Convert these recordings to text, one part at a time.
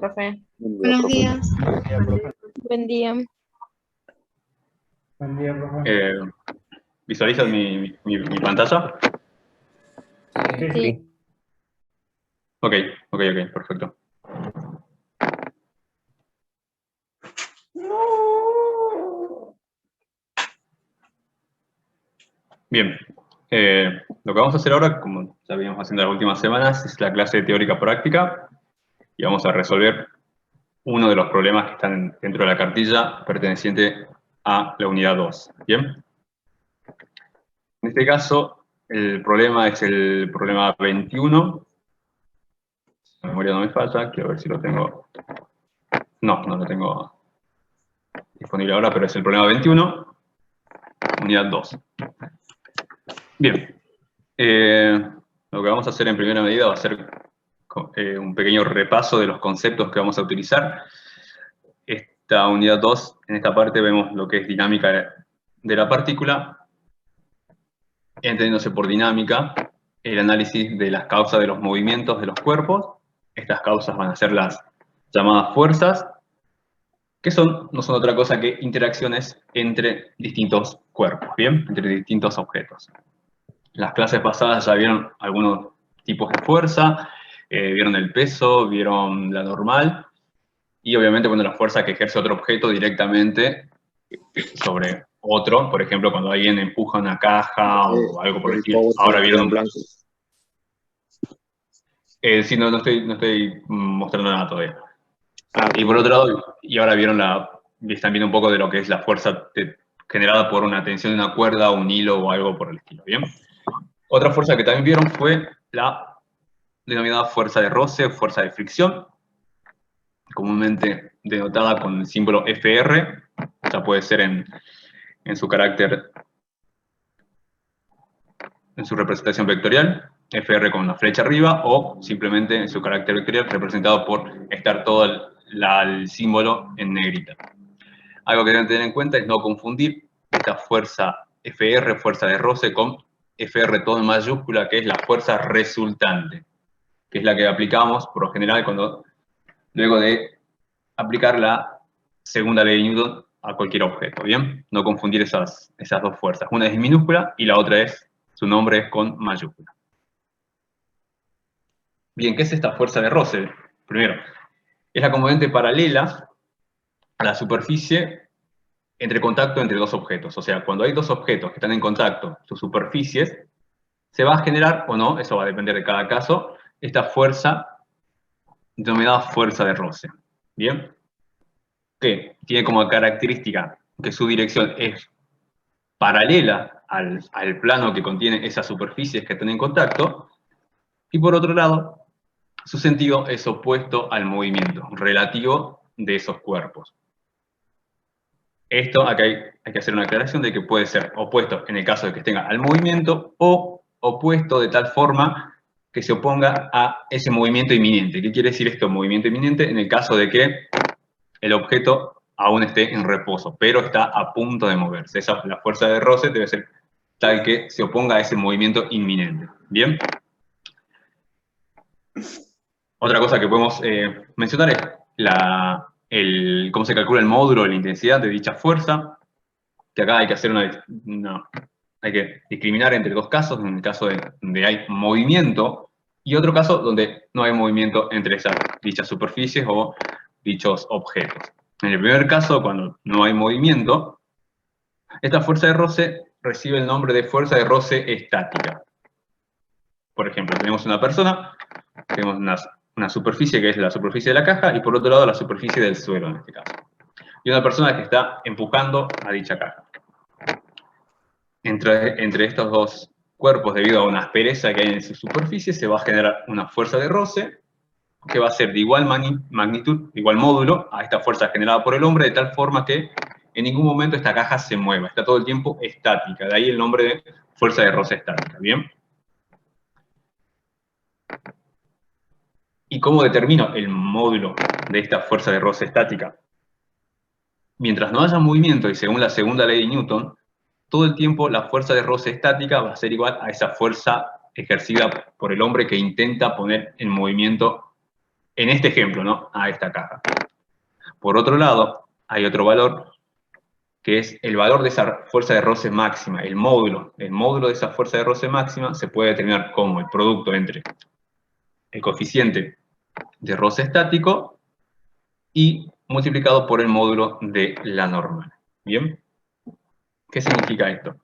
profe. Buenos días. Buen día. Buen día, profe. ¿Visualizan mi pantalla? Sí. Ok, perfecto. Bien, lo que vamos a hacer ahora, como ya veníamos haciendo las últimas semanas, es la clase teórica práctica y vamos a resolver uno de los problemas que están dentro de la cartilla perteneciente a la unidad 2. Bien. En este caso, el problema es el problema 21. Si la memoria no me falla, quiero ver si lo tengo. No lo tengo disponible ahora, pero es el problema 21, unidad 2. Bien. Lo que vamos a hacer en primera medida va a ser un pequeño repaso de los conceptos que vamos a utilizar. Esta unidad 2, en esta parte vemos lo que es dinámica de la partícula, entendiéndose por dinámica el análisis de las causas de los movimientos de los cuerpos. Estas causas van a ser las llamadas fuerzas, que no son otra cosa que interacciones entre distintos cuerpos, ¿bien? Entre distintos objetos. Las clases pasadas ya vieron algunos tipos de fuerza, vieron el peso, vieron la normal, y obviamente la fuerza que ejerce otro objeto directamente sobre otro, por ejemplo, cuando alguien empuja una caja o algo por el estilo. Ahora vieron... sí, no estoy mostrando nada todavía. Y por otro lado, y ahora están viendo un poco de lo que es la fuerza generada por una tensión de una cuerda, un hilo o algo por el estilo, ¿bien? Otra fuerza que también vieron fue la denominada fuerza de roce o fuerza de fricción, comúnmente denotada con el símbolo FR, ya puede ser en su carácter, en su representación vectorial, FR con una flecha arriba, o simplemente en su carácter vectorial representado por estar todo el símbolo en negrita. Algo que deben tener en cuenta es no confundir esta fuerza FR, fuerza de roce, con FR todo en mayúscula, que es la fuerza resultante, que es la que aplicamos por lo general luego de aplicar la segunda ley de Newton a cualquier objeto, ¿bien? No confundir esas dos fuerzas. Una es minúscula y la otra su nombre es con mayúscula. Bien, ¿qué es esta fuerza de roce? Primero, es la componente paralela a la superficie entre contacto entre dos objetos. O sea, cuando hay dos objetos que están en contacto, sus superficies, se va a generar o no, eso va a depender de cada caso, esta fuerza denominada fuerza de roce. ¿Bien? Que tiene como característica que su dirección es paralela al plano que contiene esas superficies que están en contacto, y por otro lado, su sentido es opuesto al movimiento relativo de esos cuerpos. Esto, acá hay que hacer una aclaración de que puede ser opuesto en el caso de que tenga al movimiento o opuesto de tal forma que se oponga a ese movimiento inminente. ¿Qué quiere decir esto, movimiento inminente? En el caso de que el objeto aún esté en reposo, pero está a punto de moverse. La fuerza de roce debe ser tal que se oponga a ese movimiento inminente. ¿Bien? Otra cosa que podemos mencionar es cómo se calcula el módulo de la intensidad de dicha fuerza, que acá hay que hacer hay que discriminar entre dos casos, en el caso donde hay movimiento, y otro caso donde no hay movimiento entre dichas superficies o dichos objetos. En el primer caso, cuando no hay movimiento, esta fuerza de roce recibe el nombre de fuerza de roce estática. Por ejemplo, tenemos una persona, tenemos una superficie que es la superficie de la caja, y por otro lado la superficie del suelo en este caso. Y una persona que está empujando a dicha caja. Entre estos dos cuerpos, debido a una aspereza que hay en su superficie, se va a generar una fuerza de roce, que va a ser de igual magnitud, igual módulo, a esta fuerza generada por el hombre, de tal forma que en ningún momento esta caja se mueva, está todo el tiempo estática, de ahí el nombre de fuerza de roce estática, ¿bien? ¿Y cómo determino el módulo de esta fuerza de roce estática? Mientras no haya movimiento, y según la segunda ley de Newton, todo el tiempo la fuerza de roce estática va a ser igual a esa fuerza ejercida por el hombre que intenta poner en movimiento en este ejemplo, ¿no? A esta caja. Por otro lado, hay otro valor, que es el valor de esa fuerza de roce máxima, el módulo. El módulo de esa fuerza de roce máxima se puede determinar como el producto entre el coeficiente de roce estático y multiplicado por el módulo de la normal. ¿Bien? ¿Qué significa esto?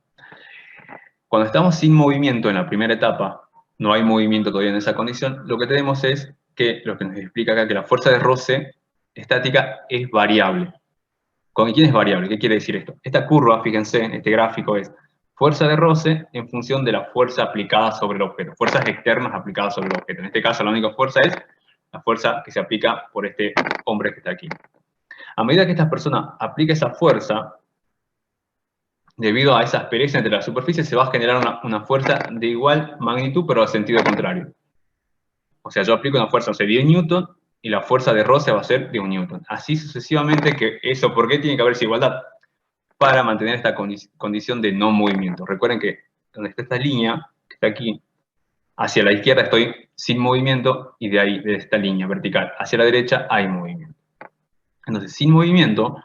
Cuando estamos sin movimiento en la primera etapa, no hay movimiento todavía en esa condición, lo que tenemos es que, lo que nos explica acá, que la fuerza de roce estática es variable. ¿Con quién es variable? ¿Qué quiere decir esto? Esta curva, fíjense, en este gráfico es fuerza de roce en función de la fuerza aplicada sobre el objeto, fuerzas externas aplicadas sobre el objeto. En este caso, la única fuerza es la fuerza que se aplica por este hombre que está aquí. A medida que esta persona aplica esa fuerza, debido a esa aspereza entre las superficies, se va a generar una fuerza de igual magnitud, pero al sentido contrario. O sea, yo aplico una fuerza, no sé, 10 newton, y la fuerza de roce va a ser de 1 newton. Así sucesivamente, que eso, ¿por qué tiene que haber esa igualdad? Para mantener esta condición de no movimiento. Recuerden que donde está esta línea, que está aquí, hacia la izquierda estoy sin movimiento, y de ahí, de esta línea vertical, hacia la derecha hay movimiento. Entonces, sin movimiento,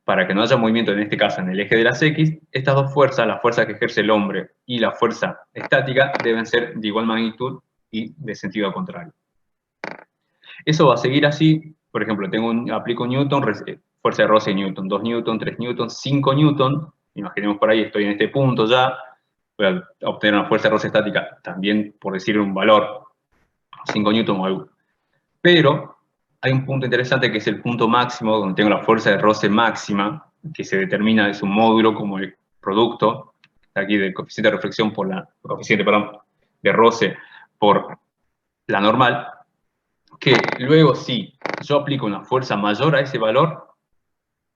para que no haya movimiento, en este caso en el eje de las X, estas dos fuerzas, la fuerza que ejerce el hombre y la fuerza estática, deben ser de igual magnitud y de sentido contrario. Eso va a seguir así. Por ejemplo, aplico un newton, fuerza de roce newton, 2 newton, 3 newton, 5 newton. Imaginemos por ahí, estoy en este punto ya. Voy a obtener una fuerza de roce estática, también por decir un valor, 5 newton o algo. Pero hay un punto interesante que es el punto máximo, donde tengo la fuerza de roce máxima, que se determina, es un módulo como el producto, aquí del coeficiente de reflexión por la, coeficiente, perdón, de roce por la normal, que luego si yo aplico una fuerza mayor a ese valor,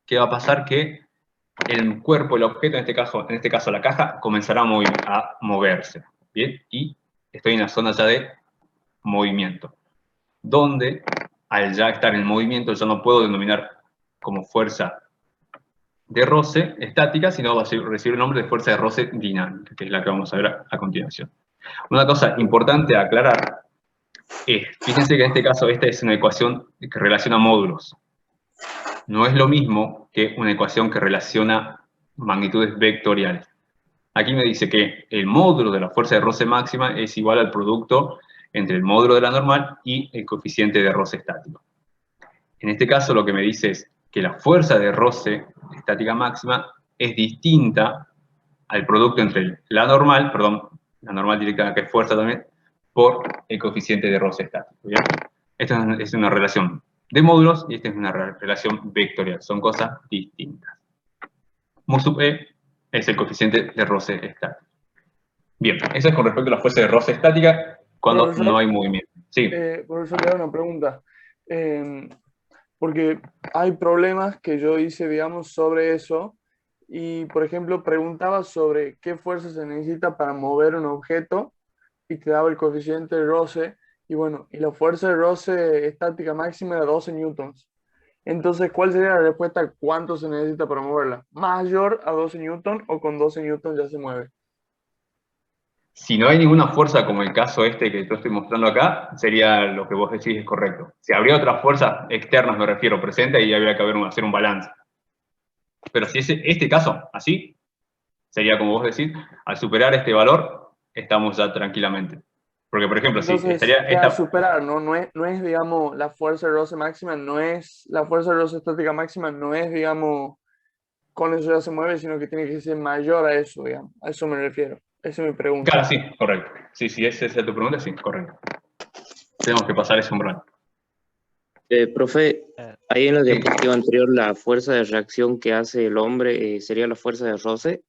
¿qué va a pasar? Que el cuerpo, el objeto, en este caso la caja, comenzará a moverse, ¿bien? Y estoy en la zona ya de movimiento, donde al ya estar en movimiento yo no puedo denominar como fuerza de roce estática, sino va a recibir el nombre de fuerza de roce dinámica, que es la que vamos a ver a continuación. Una cosa importante a aclarar es, fíjense que en este caso esta es una ecuación que relaciona módulos. No es lo mismo que una ecuación que relaciona magnitudes vectoriales. Aquí me dice que el módulo de la fuerza de roce máxima es igual al producto entre el módulo de la normal y el coeficiente de roce estático. En este caso lo que me dice es que la fuerza de roce estática máxima es distinta al producto entre la normal directa, que es fuerza también, por el coeficiente de roce estático. ¿Bien? Esta es una relación de módulos y esta es una relación vectorial. Son cosas distintas. Mu sub E es el coeficiente de roce estático. Bien, eso es con respecto a la fuerza de roce estática cuando Profesor, no hay movimiento. Sí. Profesor, le hago una pregunta. Porque hay problemas que yo hice, digamos, sobre eso. Y, por ejemplo, preguntaba sobre qué fuerza se necesita para mover un objeto y te daba el coeficiente de roce. Y bueno, y la fuerza de roce estática máxima era 12 newtons. Entonces, ¿cuál sería la respuesta? ¿Cuánto se necesita para moverla? ¿Mayor a 12 newtons o con 12 newtons ya se mueve? Si no hay ninguna fuerza, como el caso este que yo estoy mostrando acá, sería lo que vos decís es correcto. Si habría otras fuerzas externas, me refiero, presentes, ahí habría que hacer un balance. Pero si es este caso, así, sería como vos decís, al superar este valor, estamos ya tranquilamente. Porque, por ejemplo, si Entonces, estaría ya esta... superar, ¿no? No es, digamos, la fuerza de roce máxima, no es, la fuerza de roce estática máxima no es, digamos, con eso ya se mueve, sino que tiene que ser mayor a eso, digamos. A eso me refiero. Esa es mi pregunta. Claro, sí, correcto. Sí, esa es tu pregunta, sí, correcto. Tenemos que pasar ese umbral. Profe, ahí en la diapositiva anterior, la fuerza de reacción que hace el hombre sería la fuerza de roce.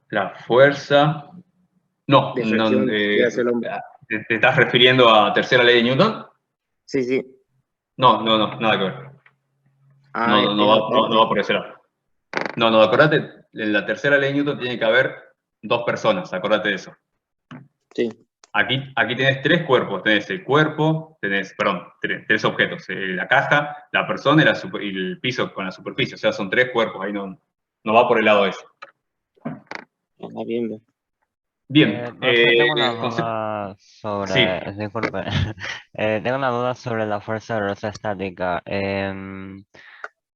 La fuerza... No, De reacción que hace el hombre. ¿te estás refiriendo a tercera ley de Newton? Sí, sí. No, nada que ver. Ah, No va por ese lado. No, acordate, en la tercera ley de Newton tiene que haber dos personas, acordate de eso. Sí. Aquí tenés tres cuerpos, tenés el cuerpo, tenés tres objetos, la caja, la persona y el piso con la superficie, o sea, son tres cuerpos, ahí no va por el lado ese. Ah, bien, bien. Bien. Profe, tengo una Concepto. duda Sí. sobre, disculpe, tengo una duda sobre la fuerza de rosa estática.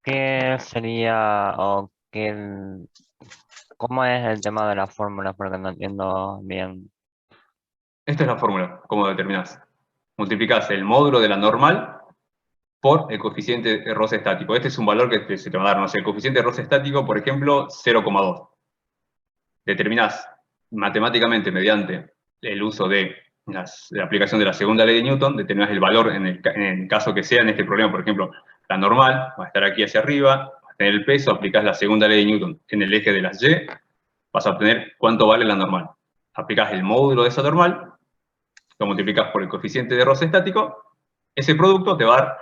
¿Qué sería o cómo es el tema de la fórmula? Porque no entiendo bien. Esta es la fórmula, ¿cómo determinás? Multiplicás el módulo de la normal por el coeficiente de roce estático. Este es un valor que se te va a dar, no sé, el coeficiente de roce estático, por ejemplo, 0,2. Determinás matemáticamente mediante el uso de la aplicación de la segunda ley de Newton, determinás el valor en el caso que sea en este problema, por ejemplo, la normal va a estar aquí hacia arriba, va a tener el peso, aplicás la segunda ley de Newton en el eje de las Y, vas a obtener cuánto vale la normal. Aplicás el módulo de esa normal, lo multiplicas por el coeficiente de roce estático, ese producto te va a dar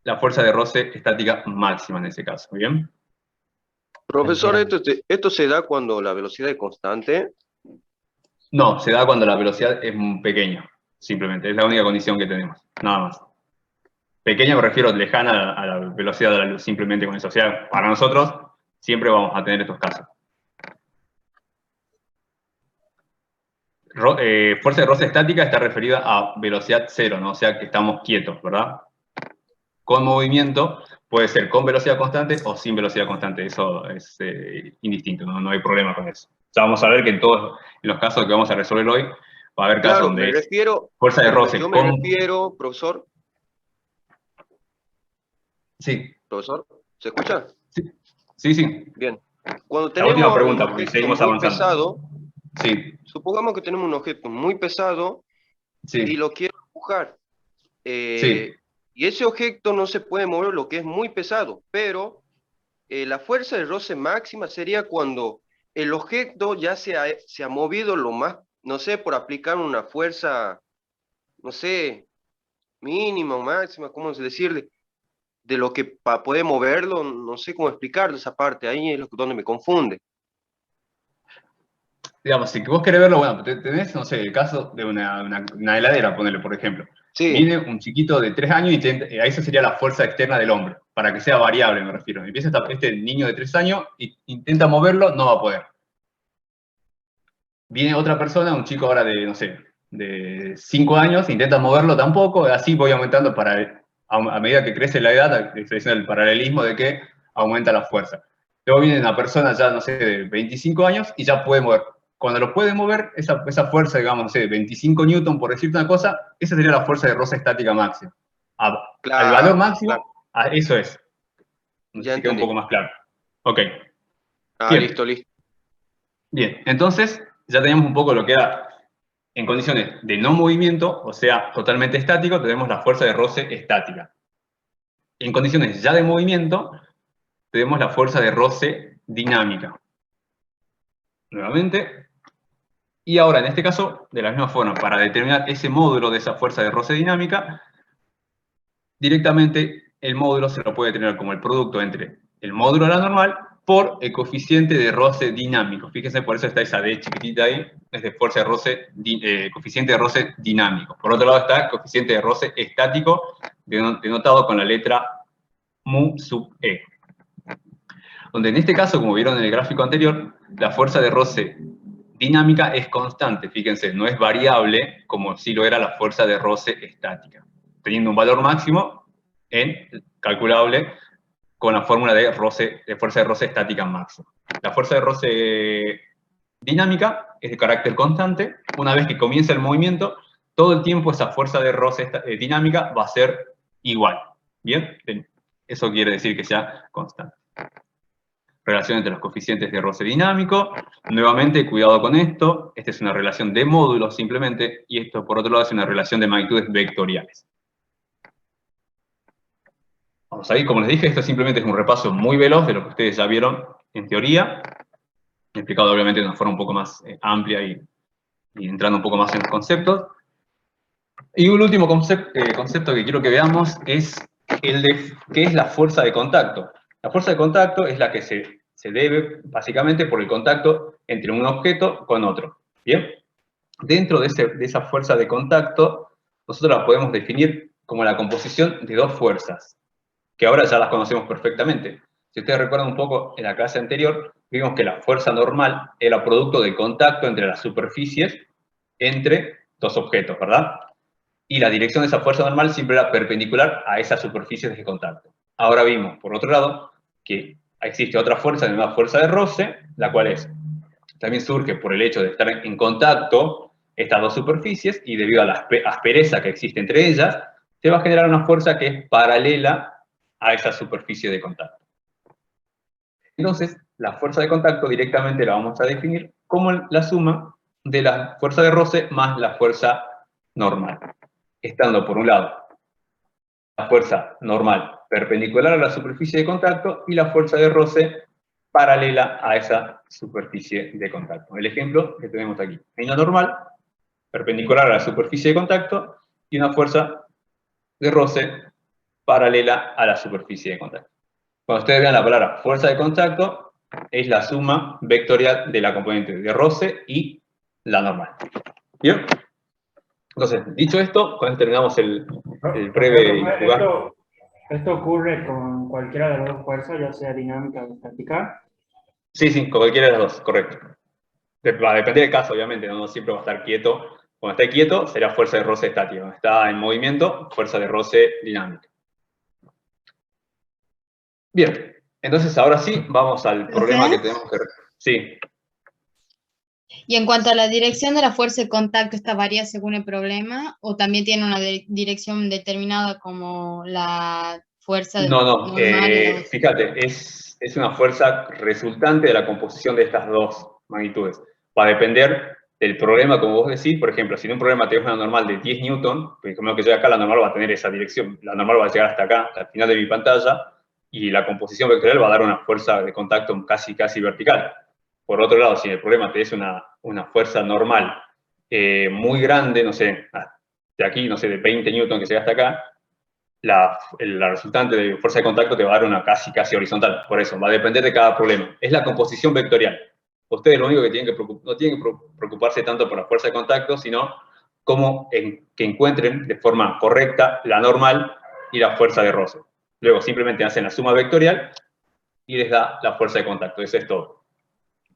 la fuerza de roce estática máxima en ese caso, ¿bien? Profesor, Entiendo. esto se da cuando la velocidad es constante. No, se da cuando la velocidad es pequeña, simplemente, es la única condición que tenemos, nada más. Pequeña me refiero lejana a la velocidad de la luz, simplemente con eso. O sea, para nosotros siempre vamos a tener estos casos. Fuerza de roce estática está referida a velocidad cero, ¿no? O sea que estamos quietos, ¿verdad? Con movimiento puede ser con velocidad constante o sin velocidad constante. Eso es indistinto, ¿no? No hay problema con eso. Ya vamos a ver que en los casos que vamos a resolver hoy, va a haber casos Claro, donde me es refiero, fuerza de roce yo me refiero, profesor, Sí, ¿se escucha? sí, sí. Bien. Cuando La última tenemos un pregunta, porque objeto seguimos muy avanzando. pesado, Sí, supongamos que tenemos un objeto muy pesado y sí, lo quiero empujar. sí. Y ese objeto no se puede mover, lo que es muy pesado, pero la fuerza de roce máxima sería cuando el objeto ya se ha movido lo más, no sé, por aplicar una fuerza, no sé, mínima o máxima, ¿cómo decirle? De lo que para poder moverlo, no sé cómo explicarlo esa parte, ahí es donde me confunde. Digamos, si vos querés verlo, bueno, tenés, no sé, el caso de una heladera, ponele, por ejemplo. Sí, Viene un chiquito de 3 años y esa sería la fuerza externa del hombre, para que sea variable, me refiero. Empieza este niño de 3 años y intenta moverlo, no va a poder. Viene otra persona, un chico ahora de, no sé, de 5 años, intenta moverlo tampoco, así voy aumentando a medida que crece la edad, el paralelismo de que aumenta la fuerza. Luego viene una persona ya, no sé, de 25 años y ya puede mover. Cuando lo puede mover, esa fuerza, digamos, no sé, 25 newton, por decirte una cosa, esa sería la fuerza de roce estática máxima. Al valor claro, máximo, claro, eso es. No sé ya si queda un poco entendí. más claro. Ok. Ah, Bien. listo, listo. Bien, entonces ya tenemos un poco lo que era en condiciones de no movimiento, o sea, totalmente estático, tenemos la fuerza de roce estática. En condiciones ya de movimiento, tenemos la fuerza de roce dinámica. Nuevamente. Y ahora, en este caso, de la misma forma, para determinar ese módulo de esa fuerza de roce dinámica, directamente el módulo se lo puede determinar como el producto entre el módulo de la normal por el coeficiente de roce dinámico. Fíjense, por eso está esa D chiquitita ahí, es de fuerza de roce, coeficiente de roce dinámico. Por otro lado está el coeficiente de roce estático, denotado con la letra mu sub E. Donde en este caso, como vieron en el gráfico anterior, la fuerza de roce dinámica es constante, fíjense, no es variable como si lo era la fuerza de roce estática, teniendo un valor máximo calculable con la fórmula de fuerza de roce estática máxima. La fuerza de roce dinámica es de carácter constante. Una vez que comienza el movimiento, todo el tiempo esa fuerza de roce dinámica va a ser igual. ¿Bien? Eso quiere decir que sea constante. Relación entre los coeficientes de roce dinámico. Nuevamente, cuidado con esto. Esta es una relación de módulos simplemente, y esto, por otro lado, es una relación de magnitudes vectoriales. Vamos ahí, como les dije, esto simplemente es un repaso muy veloz de lo que ustedes ya vieron en teoría, explicado obviamente de una forma un poco más amplia y entrando un poco más en los conceptos. Y un último concepto que quiero que veamos es el de qué es la fuerza de contacto. La fuerza de contacto es la que se debe básicamente por el contacto entre un objeto con otro. ¿Bien? Dentro de esa fuerza de contacto, nosotros la podemos definir como la composición de dos fuerzas, que ahora ya las conocemos perfectamente. Si ustedes recuerdan un poco, en la clase anterior, vimos que la fuerza normal era producto del contacto entre las superficies entre dos objetos, ¿verdad? Y la dirección de esa fuerza normal siempre era perpendicular a esas superficies de contacto. Ahora vimos, por otro lado, que existe otra fuerza llamada fuerza de roce, la cual también surge por el hecho de estar en contacto estas dos superficies, y debido a la aspereza que existe entre ellas, se va a generar una fuerza que es paralela a esa superficie de contacto. Entonces, la fuerza de contacto directamente la vamos a definir como la suma de la fuerza de roce más la fuerza normal. Estando, por un lado, la fuerza normal perpendicular a la superficie de contacto y la fuerza de roce paralela a esa superficie de contacto. El ejemplo que tenemos aquí. Hay una normal perpendicular a la superficie de contacto y una fuerza de roce paralela a la superficie de contacto. Cuando ustedes vean la palabra fuerza de contacto, es la suma vectorial de la componente de roce y la normal. ¿Bien? Entonces, dicho esto, con esto terminamos el breve y jugar. ¿Esto ocurre con cualquiera de las dos fuerzas, ya sea dinámica o estática? Sí, con cualquiera de las dos, correcto. Va a depender del caso, obviamente, no siempre va a estar quieto. Cuando esté quieto, será fuerza de roce estática. Cuando está en movimiento, fuerza de roce dinámica. Bien, entonces ahora sí, vamos al problema que tenemos que... Sí. Y en cuanto a la dirección de la fuerza de contacto, ¿esta varía según el problema? ¿O también tiene una dirección determinada como la fuerza No, normal? fíjate, es una fuerza resultante de la composición de estas dos magnitudes. Va a depender del problema, como vos decís. Por ejemplo, si en un problema tenés una normal de 10 newton, porque como que llega acá, la normal va a tener esa dirección. La normal va a llegar hasta acá, al final de mi pantalla, y la composición vectorial va a dar una fuerza de contacto casi vertical. Por otro lado, si en el problema tenés una fuerza normal muy grande, no sé, de aquí, no sé, de 20 newton que llega hasta acá, la resultante de fuerza de contacto te va a dar una casi horizontal. Por eso, va a depender de cada problema. Es la composición vectorial. Ustedes lo único que tienen que no tienen que preocuparse tanto por la fuerza de contacto, sino cómo que encuentren de forma correcta la normal y la fuerza de roce. Luego simplemente hacen la suma vectorial y les da la fuerza de contacto. Eso es todo.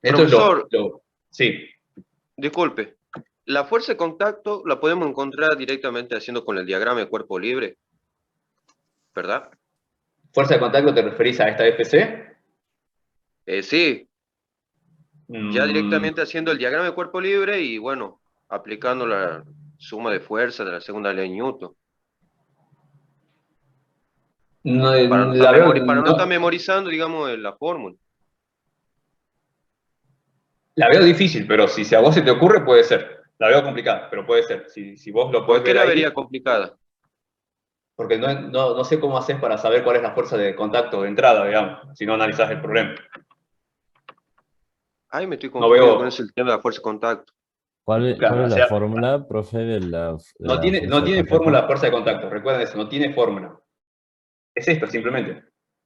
Esto Profesor, es sí. disculpe. La fuerza de contacto la podemos encontrar directamente haciendo con el diagrama de cuerpo libre, ¿verdad? ¿Fuerza de contacto te referís a esta FC? Sí. Ya directamente haciendo el diagrama de cuerpo libre y, bueno, aplicando la suma de fuerza de la segunda ley de Newton. No, Para no estar memorizando, digamos, la fórmula. La veo difícil, pero si a vos se te ocurre, puede ser. La veo complicada, pero puede ser. Si vos lo podés ¿Por qué ver la ahí, vería complicada? porque no sé cómo haces para saber cuál es la fuerza de contacto de entrada, digamos, si no analizás el problema. Ay, me estoy confundiendo con ese tema de la fuerza de contacto. ¿Cuál es la fórmula, profe, de la no tiene fórmula de fuerza de contacto, recuerden eso, no tiene fórmula. Es esto, simplemente.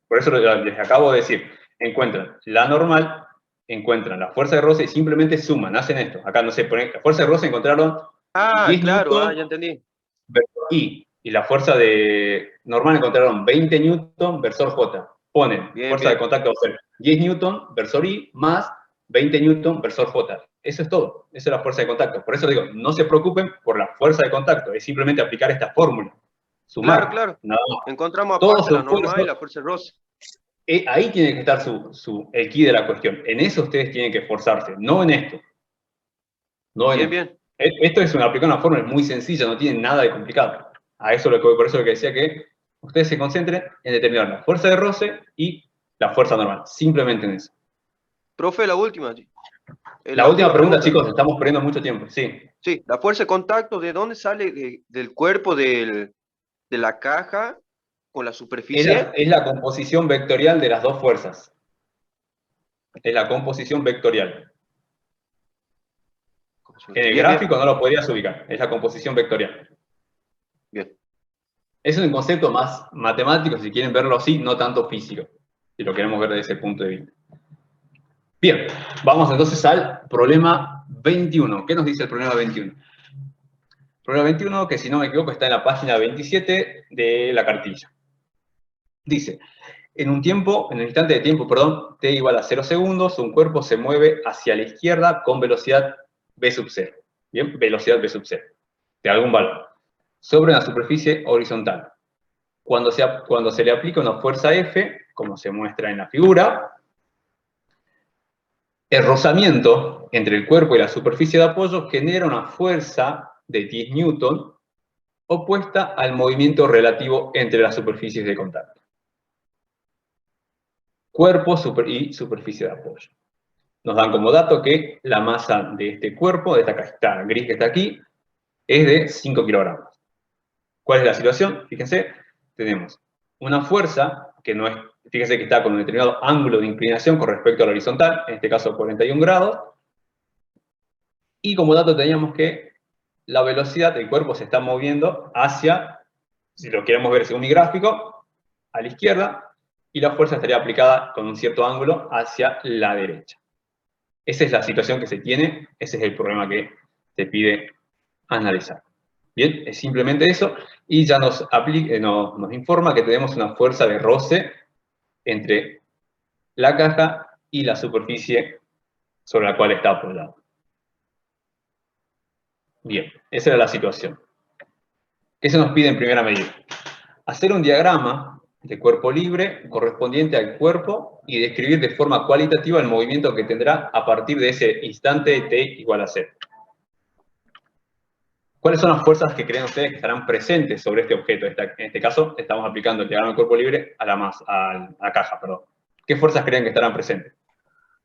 Por eso les acabo de decir, encuentran la normal, encuentran la fuerza de roce y simplemente suman, hacen esto. Acá, no sé, ponen, la fuerza de roce encontraron 10 claro, newton, ya entendí. y la fuerza de normal encontraron 20 newton versor J. Ponen fuerza de contacto va a ser 10 newton versor I más 20 newton versor J. Eso es todo. Esa es la fuerza de contacto. Por eso digo, no se preocupen por la fuerza de contacto. Es simplemente aplicar esta fórmula. Sumar. Claro. Nada más. Encontramos aparte la normal y la fuerza de roce. Ahí tiene que estar el quid de la cuestión. En eso ustedes tienen que esforzarse, no en esto. No en Bien. Esto es aplicar una fórmula muy sencilla, no tiene nada de complicado. A eso por eso lo que decía que ustedes se concentren en determinar la fuerza de roce y la fuerza normal. Simplemente en eso. Profe, la última. La última pregunta, chicos, estamos perdiendo mucho tiempo. Sí. Sí, la fuerza de contacto, ¿de dónde sale? ¿Del cuerpo de la caja con la superficie? Es la composición vectorial de las dos fuerzas. Es la composición vectorial. En el gráfico no lo podrías ubicar. Es la composición vectorial. Bien. Es un concepto más matemático, si quieren verlo así, no tanto físico. Si lo queremos ver desde ese punto de vista. Bien, vamos entonces al problema 21. ¿Qué nos dice el problema 21? El problema 21, que si no me equivoco está en la página 27 de la cartilla. Dice, en un instante de tiempo, perdón, t igual a 0 segundos, un cuerpo se mueve hacia la izquierda con velocidad v sub 0. Bien, velocidad v sub 0, de algún valor, sobre una superficie horizontal. Cuando se le aplica una fuerza F, como se muestra en la figura, el rozamiento entre el cuerpo y la superficie de apoyo genera una fuerza de 10 newton opuesta al movimiento relativo entre las superficies de contacto. Cuerpo y superficie de apoyo. Nos dan como dato que la masa de este cuerpo, de esta cajita gris que está aquí, es de 5 kilogramos. ¿Cuál es la situación? Fíjense, tenemos una fuerza que no es, fíjense que está con un determinado ángulo de inclinación con respecto a la horizontal, en este caso 41 grados, y como dato teníamos que la velocidad del cuerpo se está moviendo hacia, si lo queremos ver según mi gráfico, a la izquierda, y la fuerza estaría aplicada con un cierto ángulo hacia la derecha. Esa es la situación que se tiene, ese es el problema que se pide analizar. Bien, es simplemente eso, y ya nos informa que tenemos una fuerza de roce entre la caja y la superficie sobre la cual está apoyado. Bien, esa era la situación. ¿Qué se nos pide en primera medida? Hacer un diagrama de cuerpo libre correspondiente al cuerpo y describir de forma cualitativa el movimiento que tendrá a partir de ese instante t igual a 0. ¿Cuáles son las fuerzas que creen ustedes que estarán presentes sobre este objeto? En este caso, estamos aplicando el diagrama de cuerpo libre a la caja, perdón. ¿Qué fuerzas creen que estarán presentes?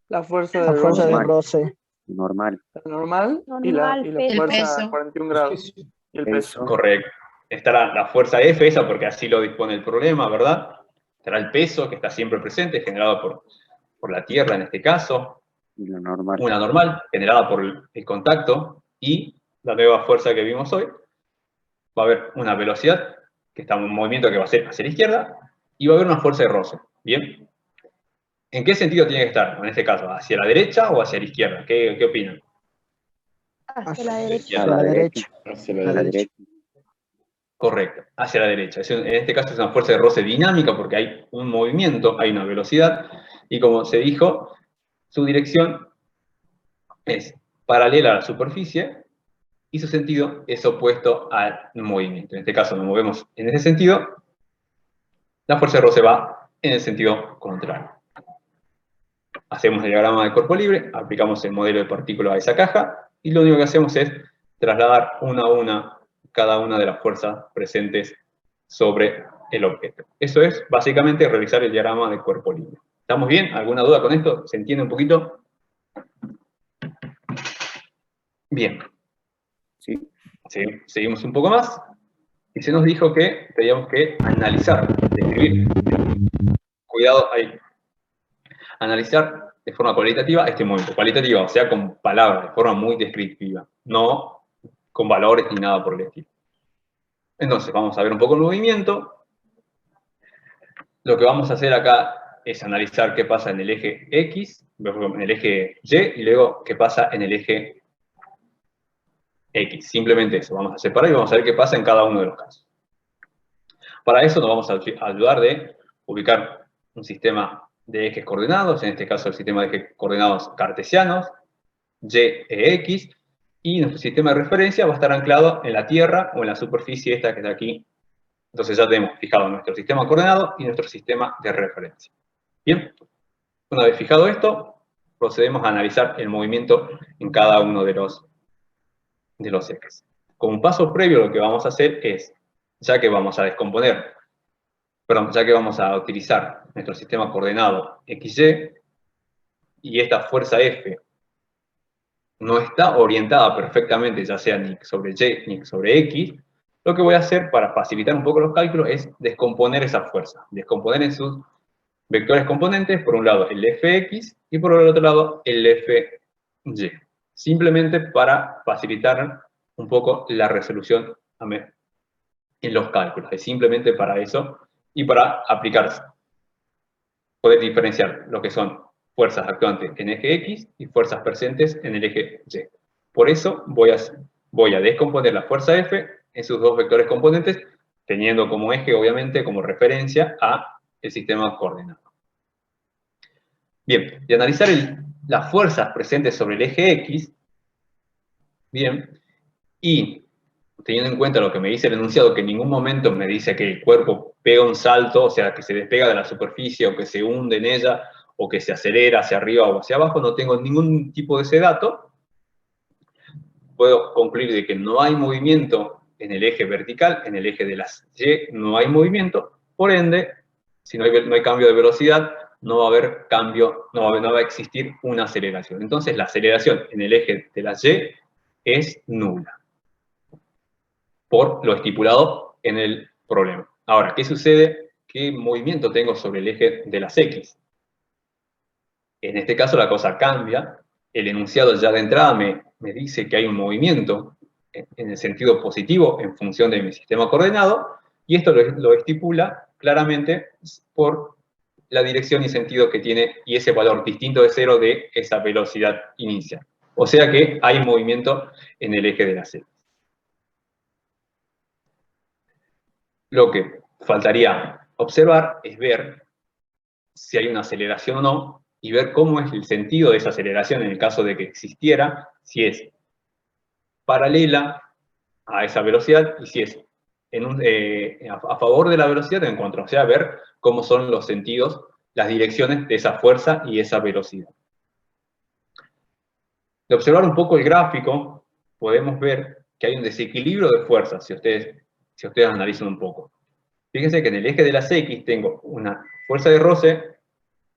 La fuerza de roce. Normal. La normal y la fuerza a 41 grados. Y el peso. Correcto. Estará la fuerza F, esa porque así lo dispone el problema, ¿verdad? Estará el peso, que está siempre presente, generado por la Tierra en este caso. Y la normal. Una normal, generada por el contacto, y la nueva fuerza que vimos hoy. Va a haber una velocidad, que está en un movimiento que va a ser hacia la izquierda, y va a haber una fuerza de roce. ¿Bien? ¿En qué sentido tiene que estar, en este caso? ¿Hacia la derecha o hacia la izquierda? ¿Qué opinan? Hacia la derecha. Hacia la derecha. Hacia la derecha. Correcto, hacia la derecha. En este caso es una fuerza de roce dinámica porque hay un movimiento, hay una velocidad, y como se dijo, su dirección es paralela a la superficie y su sentido es opuesto al movimiento. En este caso nos movemos en ese sentido, la fuerza de roce va en el sentido contrario. Hacemos el diagrama de cuerpo libre, aplicamos el modelo de partícula a esa caja, y lo único que hacemos es trasladar una a una cada una de las fuerzas presentes sobre el objeto. Eso es, básicamente, realizar el diagrama de cuerpo libre. ¿Estamos bien? ¿Alguna duda con esto? ¿Se entiende un poquito? Bien. Sí. Seguimos un poco más. Y se nos dijo que teníamos que analizar, describir. Cuidado ahí. Analizar de forma cualitativa este movimiento. Cualitativa, o sea, con palabras, de forma muy descriptiva. No con valores ni nada por el estilo. Entonces, vamos a ver un poco el movimiento. Lo que vamos a hacer acá es analizar qué pasa en el eje X, en el eje Y, y luego qué pasa en el eje X. Simplemente eso. Vamos a separar y vamos a ver qué pasa en cada uno de los casos. Para eso nos vamos a ayudar de ubicar un sistema de ejes coordenados, en este caso el sistema de ejes coordenados cartesianos, Y e X, y nuestro sistema de referencia va a estar anclado en la Tierra o en la superficie esta que está aquí. Entonces ya tenemos fijado nuestro sistema coordenado y nuestro sistema de referencia. Bien, una vez fijado esto, procedemos a analizar el movimiento en cada uno de los ejes. Como un paso previo lo que vamos a hacer es, ya que vamos a utilizar nuestro sistema coordenado XY, y esta fuerza F no está orientada perfectamente, ya sea ni sobre Y ni sobre X, lo que voy a hacer para facilitar un poco los cálculos es descomponer esa fuerza, descomponer en sus vectores componentes, por un lado el Fx y por el otro lado el Fy. Simplemente para facilitar un poco la resolución en los cálculos, es simplemente para eso y para aplicarse. Poder diferenciar lo que son fuerzas actuantes en eje X y fuerzas presentes en el eje Y. Por eso voy a descomponer la fuerza F en sus dos vectores componentes, teniendo como eje, obviamente, como referencia a el sistema coordenado. Bien, de analizar las fuerzas presentes sobre el eje X, bien, y teniendo en cuenta lo que me dice el enunciado, que en ningún momento me dice que el cuerpo pega un salto, o sea, que se despega de la superficie, o que se hunde en ella, o que se acelera hacia arriba o hacia abajo, no tengo ningún tipo de ese dato, puedo concluir de que no hay movimiento en el eje vertical, en el eje de las Y no hay movimiento, por ende, si no hay cambio de velocidad, no va a haber cambio, no va a existir una aceleración. Entonces la aceleración en el eje de las Y es nula, por lo estipulado en el problema. Ahora, ¿qué sucede? ¿Qué movimiento tengo sobre el eje de las X? En este caso la cosa cambia, el enunciado ya de entrada me dice que hay un movimiento en el sentido positivo en función de mi sistema coordenado, y esto lo estipula claramente por la dirección y sentido que tiene y ese valor distinto de cero de esa velocidad inicial. O sea que hay movimiento en el eje de las X. Lo que faltaría observar es ver si hay una aceleración o no, y ver cómo es el sentido de esa aceleración en el caso de que existiera, si es paralela a esa velocidad y si es a favor de la velocidad en contra. O sea, ver cómo son los sentidos, las direcciones de esa fuerza y esa velocidad. De observar un poco el gráfico, podemos ver que hay un desequilibrio de fuerzas, si ustedes analizan un poco. Fíjense que en el eje de las X tengo una fuerza de roce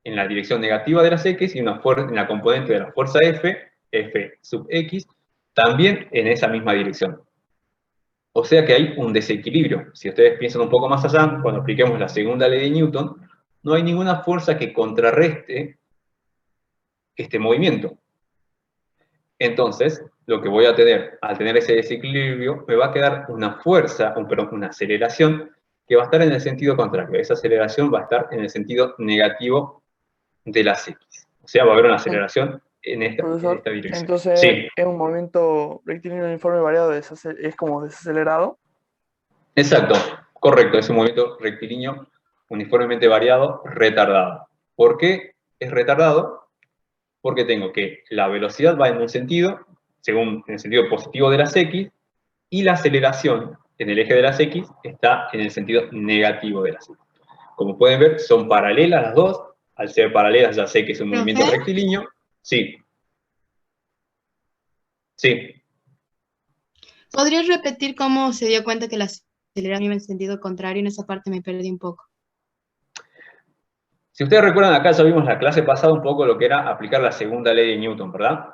en la dirección negativa de las X y una fuerza en la componente de la fuerza F sub X, también en esa misma dirección. O sea que hay un desequilibrio. Si ustedes piensan un poco más allá, cuando apliquemos la segunda ley de Newton, no hay ninguna fuerza que contrarreste este movimiento. Entonces, lo que voy a tener, al tener ese desequilibrio, me va a quedar una fuerza, una aceleración, que va a estar en el sentido contrario. Esa aceleración va a estar en el sentido negativo de las X. O sea, va a haber una aceleración en esta dirección. Entonces, sí. es un movimiento rectilíneo uniforme variado, es como desacelerado. Exacto, correcto, es un movimiento rectilíneo uniformemente variado, retardado. ¿Por qué es retardado? Porque tengo que la velocidad va en un sentido, en el sentido positivo de las X, y la aceleración en el eje de las X está en el sentido negativo de las X. Como pueden ver, son paralelas las dos. Al ser paralelas ya sé que es un movimiento rectilíneo. Sí. Sí. ¿Podrías repetir cómo se dio cuenta que la aceleración iba en sentido contrario? En esa parte me perdí un poco. Si ustedes recuerdan, acá ya vimos la clase pasada un poco lo que era aplicar la segunda ley de Newton, ¿verdad?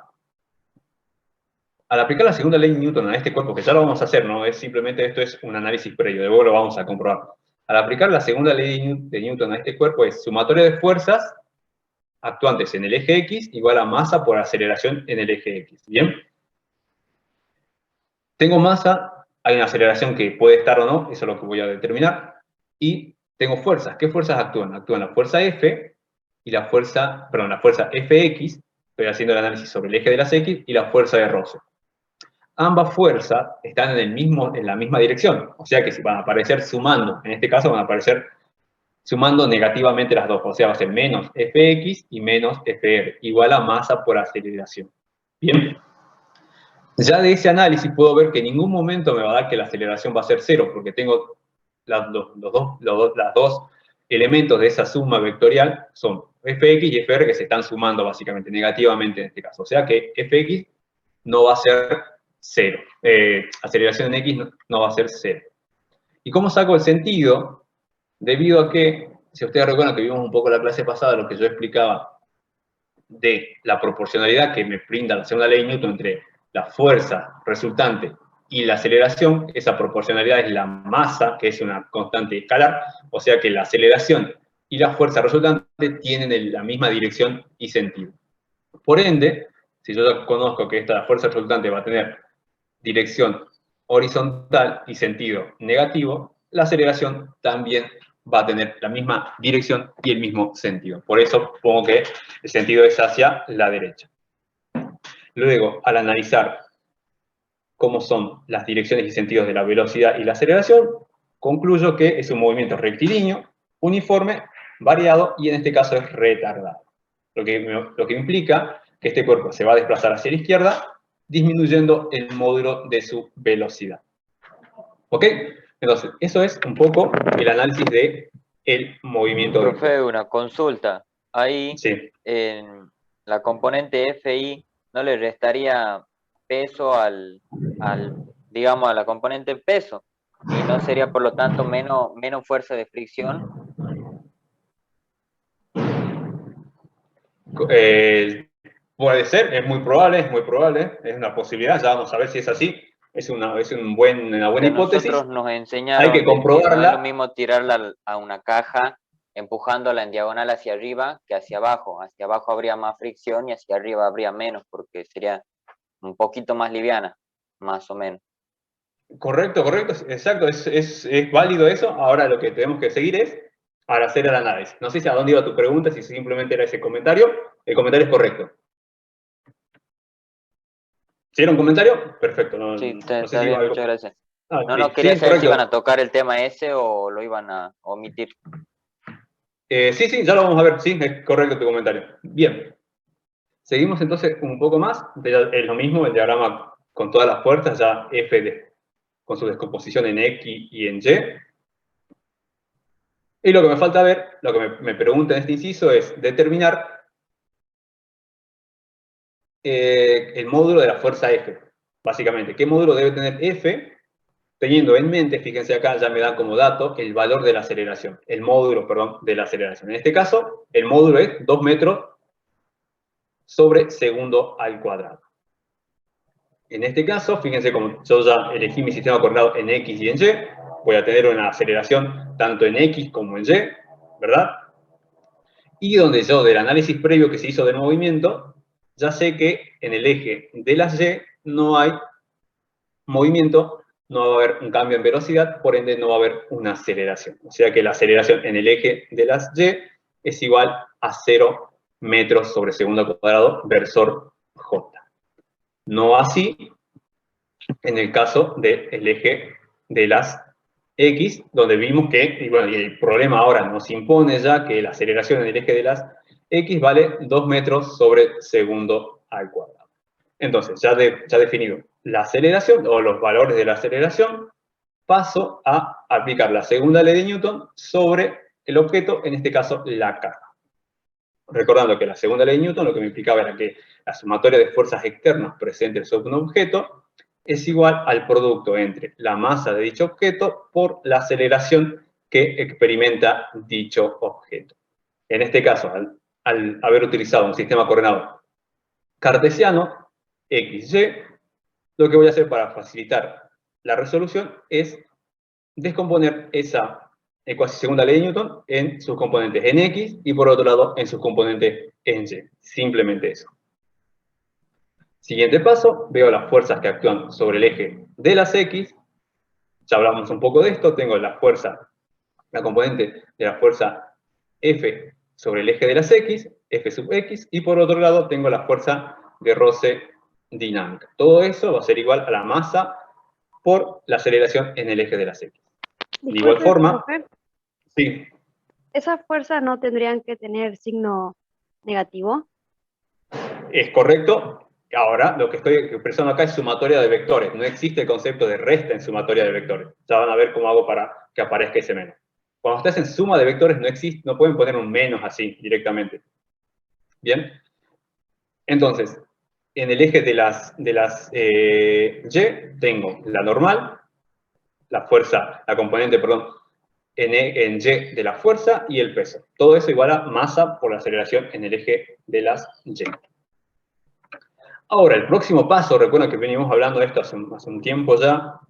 Al aplicar la segunda ley de Newton a este cuerpo, que ya lo vamos a hacer, no es simplemente esto es un análisis previo, luego lo vamos a comprobar. Al aplicar la segunda ley de Newton a este cuerpo es sumatoria de fuerzas actuantes en el eje X igual a masa por aceleración en el eje X. ¿Bien? Tengo masa, hay una aceleración que puede estar o no, eso es lo que voy a determinar, y tengo fuerzas. ¿Qué fuerzas actúan? Actúan la fuerza F y la fuerza Fx, estoy haciendo el análisis sobre el eje de las X, y la fuerza de roce. Ambas fuerzas están en la misma dirección, o sea que si van a aparecer sumando, en este caso van a aparecer sumando negativamente las dos, o sea va a ser menos Fx y menos Fr, igual a masa por aceleración. Bien. Ya de ese análisis puedo ver que en ningún momento me va a dar que la aceleración va a ser cero, porque tengo los dos elementos de esa suma vectorial, son Fx y Fr que se están sumando básicamente, negativamente en este caso. O sea que Fx no va a ser cero. Aceleración en X no va a ser cero. ¿Y cómo saco el sentido? Debido a que, si ustedes recuerdan que vimos un poco la clase pasada, lo que yo explicaba de la proporcionalidad que me brinda la segunda ley de Newton entre la fuerza resultante y la aceleración, esa proporcionalidad es la masa, que es una constante escalar, o sea que la aceleración y la fuerza resultante tienen la misma dirección y sentido. Por ende, si yo ya conozco que esta fuerza resultante va a tener dirección horizontal y sentido negativo, la aceleración también va a tener la misma dirección y el mismo sentido. Por eso pongo que el sentido es hacia la derecha. Luego, al analizar cómo son las direcciones y sentidos de la velocidad y la aceleración, concluyo que es un movimiento rectilíneo, uniforme variado y en este caso es retardado. Lo que implica que este cuerpo se va a desplazar hacia la izquierda, disminuyendo el módulo de su velocidad. ¿Ok? Entonces, eso es un poco el análisis del movimiento. Profe, una consulta. Ahí, sí. En la componente FI, ¿no le restaría peso digamos, a la componente peso? ¿Y no sería, por lo tanto, menos fuerza de fricción? Puede ser, es muy probable, es una posibilidad, ya vamos a ver si es así. Es una buena hipótesis. Nosotros nos enseñaron hay que comprobarla. Que no es lo mismo tirarla a una caja empujándola en diagonal hacia arriba que hacia abajo. Hacia abajo habría más fricción y hacia arriba habría menos, porque sería un poquito más liviana, más o menos. Correcto, exacto, es válido eso. Ahora lo que tenemos que seguir es para hacer el análisis. No sé si a dónde iba tu pregunta, si simplemente era ese comentario. El comentario es correcto. ¿Sí era un comentario? Perfecto. No, sí, no sé si bien, muchas gracias. No quería saber si iban a tocar el tema ese o lo iban a omitir. Sí, ya lo vamos a ver. Sí, es correcto tu comentario. Bien. Seguimos entonces un poco más. Es lo mismo, el diagrama con todas las fuerzas, ya F con su descomposición en X y en Y. Y lo que me falta ver, lo que me pregunta en este inciso es determinar el módulo de la fuerza F, básicamente. ¿Qué módulo debe tener F? Teniendo en mente, fíjense acá, ya me dan como dato el valor de la aceleración, el módulo, perdón, de la aceleración. En este caso, el módulo es 2 metros sobre segundo al cuadrado. En este caso, fíjense como yo ya elegí mi sistema coordinado en X y en Y, voy a tener una aceleración tanto en X como en Y, ¿verdad? Y donde yo, del análisis previo que se hizo del movimiento, ya sé que en el eje de las Y no hay movimiento, no va a haber un cambio en velocidad, por ende no va a haber una aceleración. O sea que la aceleración en el eje de las Y es igual a 0 metros sobre segundo al cuadrado versor J. No así en el caso del eje de las X, donde vimos que, y bueno, y el problema ahora nos impone ya que la aceleración en el eje de las X vale 2 metros sobre segundo al cuadrado. Entonces, ya definido la aceleración, o los valores de la aceleración, paso a aplicar la segunda ley de Newton sobre el objeto, en este caso, la carga. Recordando que la segunda ley de Newton lo que me implicaba era que la sumatoria de fuerzas externas presentes sobre un objeto es igual al producto entre la masa de dicho objeto por la aceleración que experimenta dicho objeto. En este caso, al haber utilizado un sistema coordenado cartesiano, X, Y, lo que voy a hacer para facilitar la resolución es descomponer esa segunda ley de Newton en sus componentes en X y por otro lado en sus componentes en Y. Simplemente eso. Siguiente paso, veo las fuerzas que actúan sobre el eje de las X. Ya hablamos un poco de esto. Tengo la componente de la fuerza F sobre el eje de las X, F sub X, y por otro lado tengo la fuerza de roce dinámica. Todo eso va a ser igual a la masa por la aceleración en el eje de las X. De igual forma, profe, sí. ¿esas fuerzas no tendrían que tener signo negativo? Es correcto. Ahora, lo que estoy expresando acá es sumatoria de vectores. No existe el concepto de resta en sumatoria de vectores. Ya van a ver cómo hago para que aparezca ese menos. Cuando estás en suma de vectores no pueden poner un menos así directamente. ¿Bien? Entonces, en el eje de las Y tengo la normal, la componente, perdón, en Y de la fuerza y el peso. Todo eso igual a masa por la aceleración en el eje de las Y. Ahora, el próximo paso, recuerden que venimos hablando de esto hace un tiempo ya,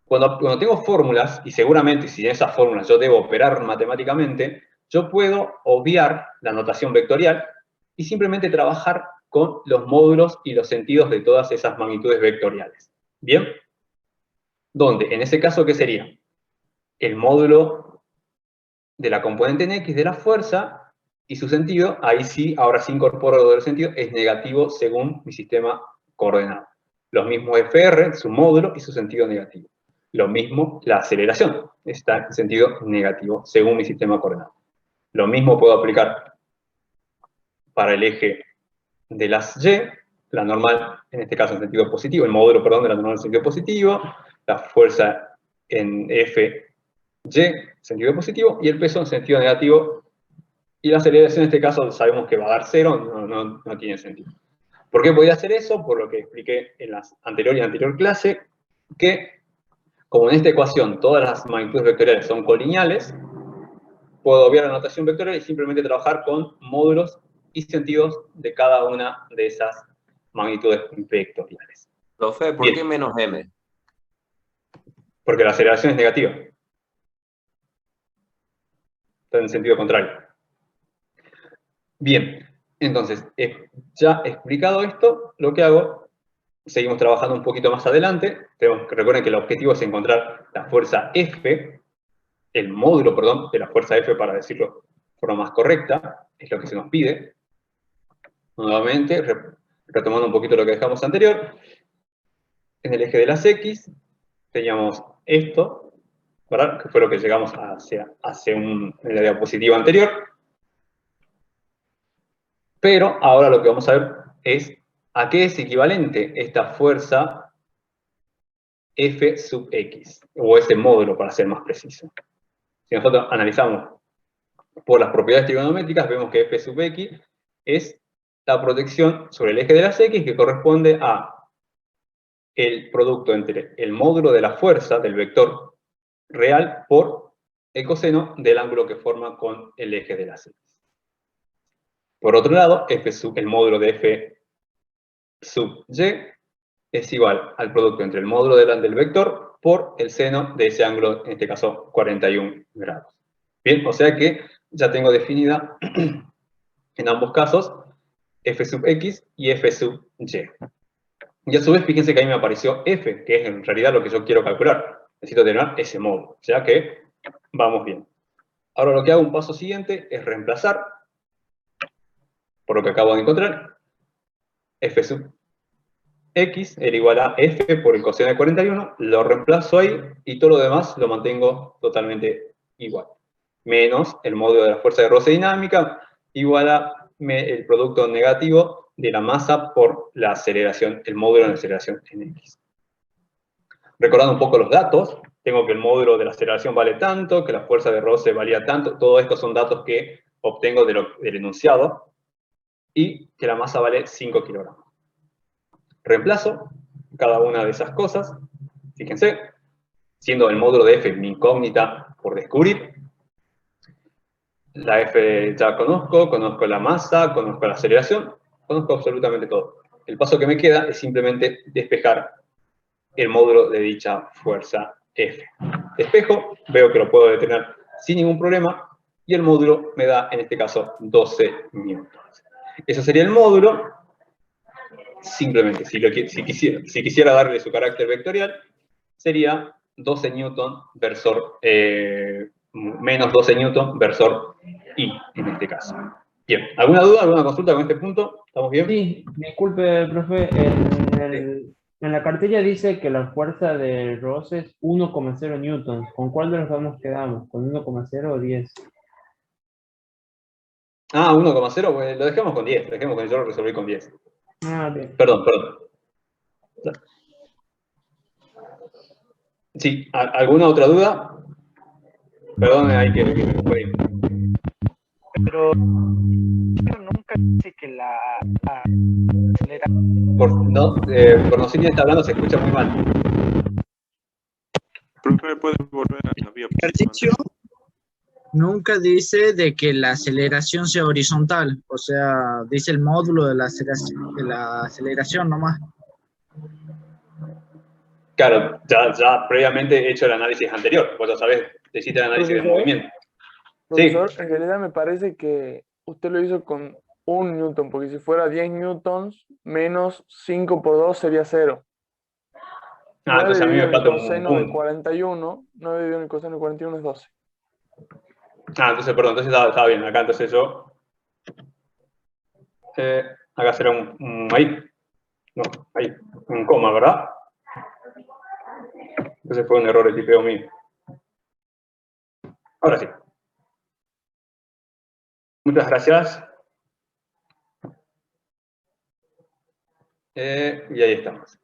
cuando tengo fórmulas, y seguramente si en esas fórmulas yo debo operar matemáticamente, yo puedo obviar la notación vectorial y simplemente trabajar con los módulos y los sentidos de todas esas magnitudes vectoriales. ¿Bien? Donde, en ese caso, ¿qué sería? El módulo de la componente en X de la fuerza y su sentido, ahí sí, ahora sí incorporo el sentido, es negativo según mi sistema coordenado. Los mismos FR, su módulo y su sentido negativo. Lo mismo la aceleración, está en sentido negativo, según mi sistema coordenado. Lo mismo puedo aplicar para el eje de las Y, la normal, en este caso en sentido positivo, el módulo, perdón, de la normal en sentido positivo, la fuerza en F, Y, sentido positivo, y el peso en sentido negativo, y la aceleración en este caso sabemos que va a dar 0, no tiene sentido. ¿Por qué podía hacer eso? Por lo que expliqué en la anterior clase, que como en esta ecuación todas las magnitudes vectoriales son colineales, puedo obviar la notación vectorial y simplemente trabajar con módulos y sentidos de cada una de esas magnitudes vectoriales. Profe, ¿por qué menos m? Porque la aceleración es negativa. Está en sentido contrario. Bien, entonces, ya explicado esto, lo que hago, seguimos trabajando un poquito más adelante. Tenemos que recuerden que el objetivo es encontrar la fuerza F, el módulo, perdón, de la fuerza F, para decirlo de forma más correcta, es lo que se nos pide. Nuevamente, retomando un poquito lo que dejamos anterior, en el eje de las X teníamos esto, ¿verdad? Que fue lo que llegamos en la diapositiva anterior. Pero ahora lo que vamos a ver es a qué es equivalente esta fuerza F sub X, o ese módulo para ser más preciso. Si nosotros analizamos por las propiedades trigonométricas, vemos que F sub X es la protección sobre el eje de las X que corresponde a el producto entre el módulo de la fuerza del vector real por el coseno del ángulo que forma con el eje de las X. Por otro lado, el módulo de F sub Y es igual al producto entre el módulo del vector por el seno de ese ángulo, en este caso 41 grados. Bien, o sea que ya tengo definida en ambos casos F sub X y F sub Y. Y a su vez, fíjense que ahí me apareció F, que es en realidad lo que yo quiero calcular. Necesito tener ese módulo, o sea que vamos bien. Ahora lo que hago, un paso siguiente, es reemplazar por lo que acabo de encontrar. F sub X era igual a F por el coseno de 41, lo reemplazo ahí y todo lo demás lo mantengo totalmente igual. Menos el módulo de la fuerza de roce dinámica igual a el producto negativo de la masa por la aceleración, el módulo de aceleración en X. Recordando un poco los datos, tengo que el módulo de la aceleración vale tanto, que la fuerza de roce valía tanto, todo esto son datos que obtengo del enunciado, y que la masa vale 5 kilogramos. Reemplazo cada una de esas cosas, fíjense, siendo el módulo de F mi incógnita por descubrir. La F ya conozco la masa, conozco la aceleración, conozco absolutamente todo. El paso que me queda es simplemente despejar el módulo de dicha fuerza F. Despejo, veo que lo puedo detener sin ningún problema, y el módulo me da, en este caso, 12 newtons. Eso sería el módulo. Simplemente, si quisiera darle su carácter vectorial, sería 12 newton versor, menos 12 newton versor I, en este caso. Bien, ¿alguna duda, alguna consulta con este punto? ¿Estamos bien? Sí, disculpe, profe, en la cartilla dice que la fuerza de roce es 1,0 newtons. ¿Con cuál de los dos quedamos? ¿Con 1,0 o 10? Ah, 1,0, pues lo dejemos con 10, dejemos que yo lo resolví con 10. Ah, bien. Perdón. Sí, ¿alguna otra duda? Perdón, hay que Pero nunca dice que la aceleración... por no sé quién está hablando, se escucha muy mal. Profe, ¿puede volver a la ejercicio nunca dice de que la aceleración sea horizontal, o sea, dice el módulo de la aceleración nomás. Claro, ya previamente he hecho el análisis anterior, vos ya sabés, necesita el análisis de movimiento. Profesor, en realidad me parece que usted lo hizo con 1 newton, porque si fuera 10 newtons, menos 5 por 2 sería 0. Entonces a mí me falta un coseno punto. de 41, 9 dividido en el coseno de 41 es 12. Entonces, perdón, entonces estaba bien. Acá entonces yo... acá será un coma, ¿verdad? Entonces fue un error de tipeo mío. Ahora sí. Muchas gracias. Y ahí estamos.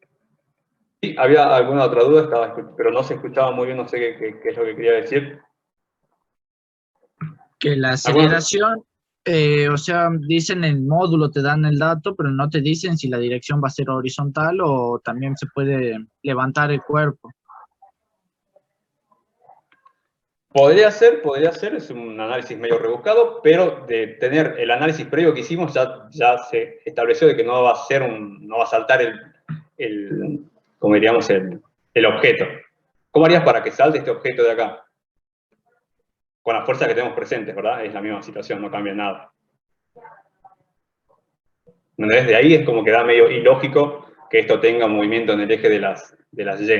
Sí, había alguna otra duda, pero no se escuchaba muy bien, no sé qué es lo que quería decir. Que la aceleración, o sea, dicen en el módulo, te dan el dato, pero no te dicen si la dirección va a ser horizontal o también se puede levantar el cuerpo. Podría ser, es un análisis medio rebuscado, pero de tener el análisis previo que hicimos ya se estableció de que no va a saltar como diríamos, el objeto. ¿Cómo harías para que salte este objeto de acá? Con las fuerzas que tenemos presentes, ¿verdad? Es la misma situación, no cambia nada. Desde ahí es como que da medio ilógico que esto tenga un movimiento en el eje de las Y.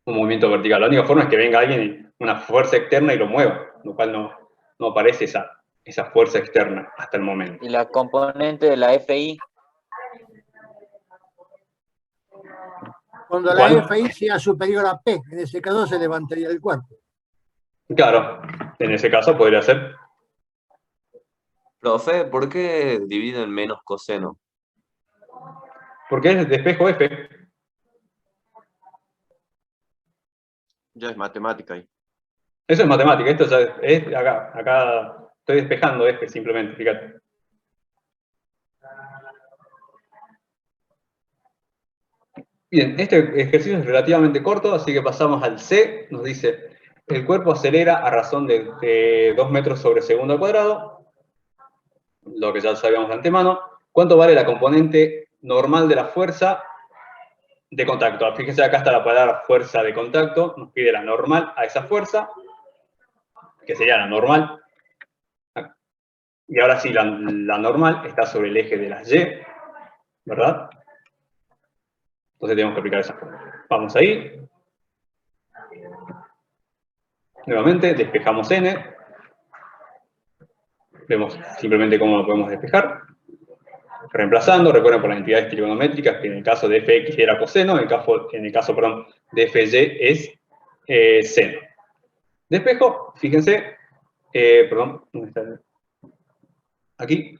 Un movimiento vertical. La única forma es que venga alguien, una fuerza externa y lo mueva, lo cual no aparece esa fuerza externa hasta el momento. ¿Y la componente de la FI? Cuando la FI sea superior a P, en ese caso se levantaría el cuerpo. Claro, en ese caso podría ser. Profe, ¿por qué dividen menos coseno? Porque es despejo F. Ya es matemática ahí. Eso es matemática, esto ya es acá estoy despejando F simplemente, fíjate. Bien, este ejercicio es relativamente corto, así que pasamos al C. Nos dice, el cuerpo acelera a razón de 2 metros sobre segundo al cuadrado, lo que ya sabíamos de antemano. ¿Cuánto vale la componente normal de la fuerza de contacto? Fíjense, acá está la palabra fuerza de contacto, nos pide la normal a esa fuerza, que sería la normal. Y ahora sí, la normal está sobre el eje de las Y, ¿verdad? Entonces tenemos que aplicar esa fórmula. Vamos ahí. Nuevamente, despejamos N. Vemos simplemente cómo lo podemos despejar. Reemplazando, recuerden por las entidades trigonométricas que en el caso de fx era coseno, en el caso de fy es seno. Despejo, fíjense, ¿dónde está? Aquí,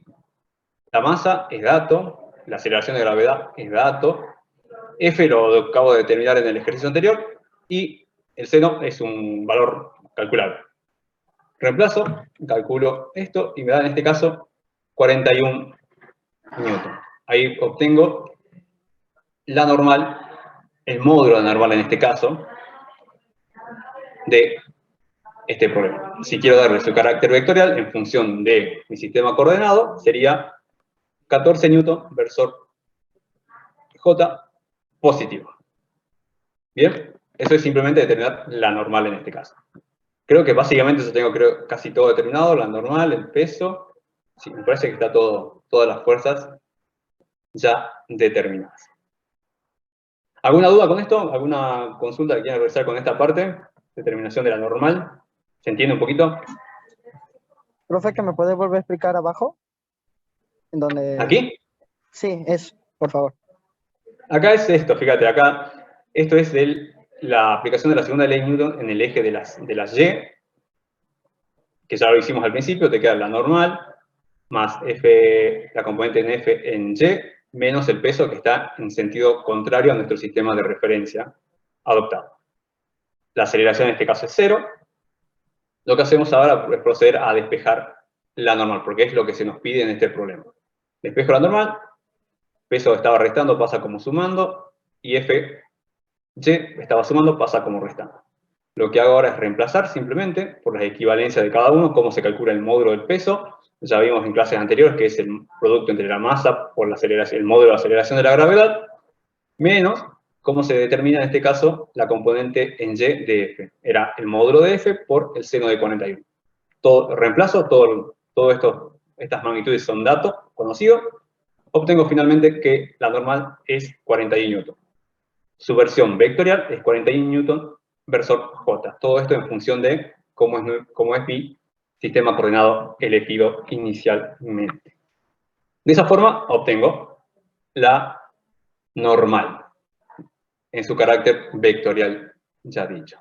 la masa es dato, la aceleración de gravedad es dato, F lo acabo de determinar en el ejercicio anterior, y el seno es un valor calculable. Reemplazo, calculo esto, y me da en este caso 41 newton. Ahí obtengo la normal, el módulo de la normal en este caso, de este problema. Si quiero darle su carácter vectorial en función de mi sistema coordenado, sería 14 newton versor J positivo. Bien, eso es simplemente determinar la normal en este caso. Creo que básicamente yo tengo casi todo determinado, la normal, el peso. Sí, me parece que está todas las fuerzas ya determinadas. ¿Alguna duda con esto? ¿Alguna consulta que quieran realizar con esta parte? Determinación de la normal. ¿Se entiende un poquito? Profe, ¿que me puede volver a explicar abajo? En donde... ¿Aquí? Sí, eso, por favor. Acá es esto, fíjate, acá esto es la aplicación de la segunda ley de Newton en el eje de las Y, que ya lo hicimos al principio, te queda la normal, más F, la componente en F en Y, menos el peso que está en sentido contrario a nuestro sistema de referencia adoptado. La aceleración en este caso es 0. Lo que hacemos ahora es proceder a despejar la normal, porque es lo que se nos pide en este problema. Despejo la normal, peso estaba restando, pasa como sumando, y F, Y estaba sumando, pasa como restando. Lo que hago ahora es reemplazar simplemente por las equivalencias de cada uno, cómo se calcula el módulo del peso. Ya vimos en clases anteriores que es el producto entre la masa por la aceleración, el módulo de aceleración de la gravedad, menos cómo se determina en este caso la componente en Y de F. Era el módulo de F por el seno de 41. Reemplazo, estas magnitudes son datos conocidos. Obtengo finalmente que la normal es 41 newton. Su versión vectorial es 41 newton versor J. Todo esto en función de cómo es mi sistema coordenado elegido inicialmente. De esa forma obtengo la normal en su carácter vectorial ya dicho.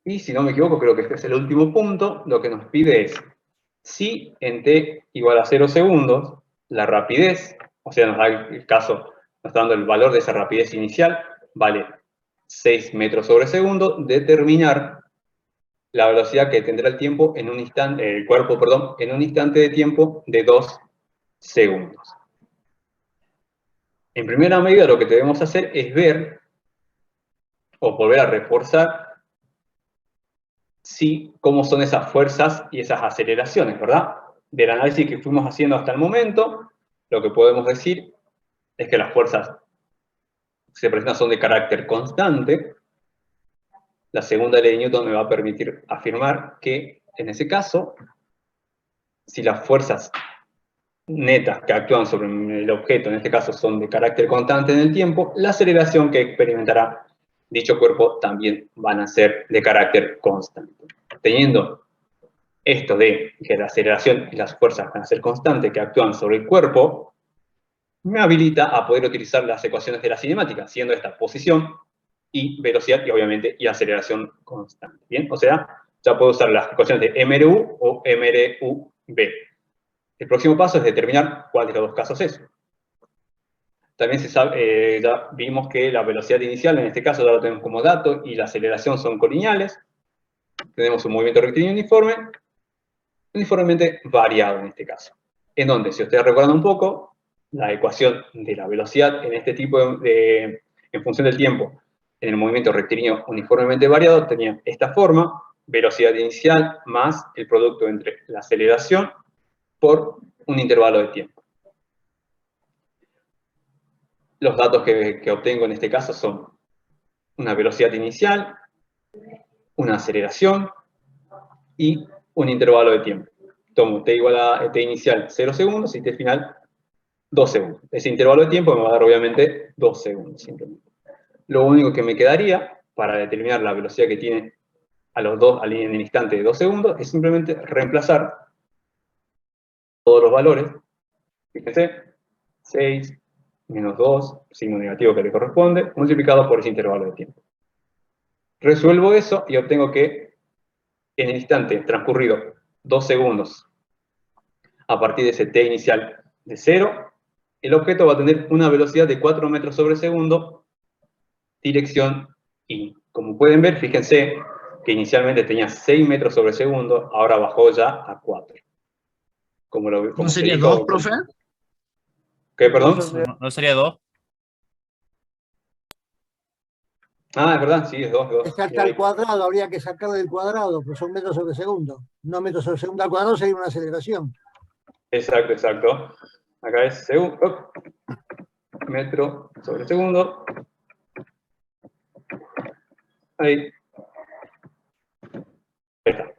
Y si no me equivoco, creo que este es el último punto, lo que nos pide es, si en t igual a 0 segundos, la rapidez, o sea, nos da el caso, nos está dando el valor de esa rapidez inicial, vale 6 metros sobre segundo, determinar la velocidad que tendrá el tiempo en un instante, el cuerpo, perdón, en un instante de tiempo de 2 segundos. En primera medida, lo que debemos hacer es ver, o volver a reforzar, cómo son esas fuerzas y esas aceleraciones, ¿verdad? Del análisis que fuimos haciendo hasta el momento, lo que podemos decir es que las fuerzas que se presentan son de carácter constante. La segunda ley de Newton me va a permitir afirmar que, en ese caso, si las fuerzas netas que actúan sobre el objeto, en este caso, son de carácter constante en el tiempo, la aceleración que experimentará dicho cuerpo también van a ser de carácter constante. Teniendo esto de que la aceleración y las fuerzas van a ser constantes que actúan sobre el cuerpo, me habilita a poder utilizar las ecuaciones de la cinemática, siendo esta posición y velocidad y obviamente y aceleración constante. ¿Bien? O sea, ya puedo usar las ecuaciones de MRU o MRUB. El próximo paso es determinar cuál de los dos casos es. También se sabe, ya vimos que la velocidad inicial, en este caso ya lo tenemos como dato, y la aceleración son colineales. Tenemos un movimiento rectilíneo uniformemente variado en este caso. En donde, si ustedes recuerdan un poco, la ecuación de la velocidad en este tipo en función del tiempo, en el movimiento rectilíneo uniformemente variado, tenía esta forma: velocidad inicial más el producto entre la aceleración por un intervalo de tiempo. Los datos que obtengo en este caso son una velocidad inicial, una aceleración y un intervalo de tiempo. Tomo t igual a t inicial 0 segundos y t final 2 segundos. Ese intervalo de tiempo me va a dar obviamente 2 segundos simplemente. Lo único que me quedaría para determinar la velocidad que tiene a los dos en el instante de 2 segundos es simplemente reemplazar todos los valores. Fíjense, 6 menos 2, signo negativo que le corresponde, multiplicado por ese intervalo de tiempo. Resuelvo eso y obtengo que en el instante transcurrido 2 segundos, a partir de ese t inicial de 0, el objeto va a tener una velocidad de 4 metros sobre segundo, dirección y, como pueden ver, fíjense que inicialmente tenía 6 metros sobre segundo, ahora bajó ya a 4. ¿No sería 2, profe? ¿Qué, perdón? ¿No sería 2? Ah, es verdad, sí, es 2. Exacto, al cuadrado, habría que sacarle del cuadrado, pues son metros sobre segundo. No metros sobre segundo al cuadrado sería una aceleración. Exacto, exacto. Acá es segundo, metro sobre segundo. Ahí. Ahí está.